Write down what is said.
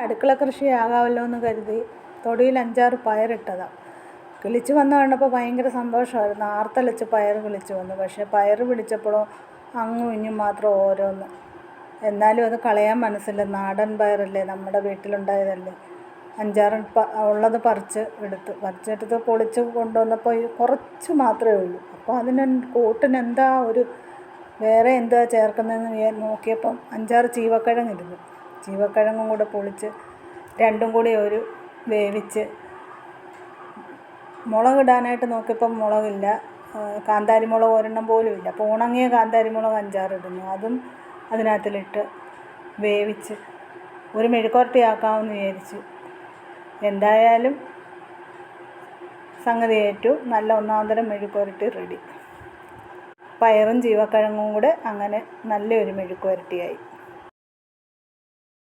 അടുക്കള കൃഷിയാകാമല്ലോ എന്ന് കരുതി തൊടിയിൽ 5-6 പയറിട്ടതാണ്. കിളിച്ച് വന്ന് കണ്ടപ്പോൾ ഭയങ്കര സന്തോഷമായിരുന്നു. ആർത്തലച്ച് പയർ കിളിച്ച് വന്നു. പക്ഷേ പയർ പിടിച്ചപ്പോഴോ അങ്ങും ഇങ്ങും മാത്രം ഓരോന്ന്. എന്നാലും അത് കളയാൻ മനസ്സില്ല. നാടൻ പയറല്ലേ, നമ്മുടെ വീട്ടിലുണ്ടായതല്ലേ. 5-6 ഉള്ളത് പറിച്ചെടുത്ത് പൊളിച്ച് കൊണ്ടുവന്നപ്പോൾ കുറച്ച് മാത്രമേ ഉള്ളൂ. അപ്പോൾ കൂട്ടിന് എന്താ വേറെ എന്താ ചേർക്കുന്നതെന്ന് നോക്കിയപ്പം 5-6 ചീവക്കിഴങ്ങിരുന്നു. ചീവക്കിഴങ്ങും കൂടെ പൊളിച്ച് രണ്ടും കൂടി വേവിച്ച് മുളകിടാനായിട്ട് നോക്കിയപ്പം മുളകില്ല. കാന്താരി മുളക് ഒരെണ്ണം പോലും ഇല്ല. അപ്പോൾ ഉണങ്ങിയ കാന്താരി മുളക് 5-6 ഇടുന്നു. അതും അതിനകത്തിലിട്ട് വേവിച്ച് ഒരു മെഴുക്കുവരട്ടിയാക്കാമെന്ന് വിചാരിച്ചു. എന്തായാലും സംഗതി ഏറ്റു. നല്ല ഒന്നാന്തരം മെഴുക്കുവരട്ടി റെഡി. പയറും ചീവക്കിഴങ്ങും കൂടെ അങ്ങനെ നല്ലൊരു മെഴുക്കുവരട്ടിയായി.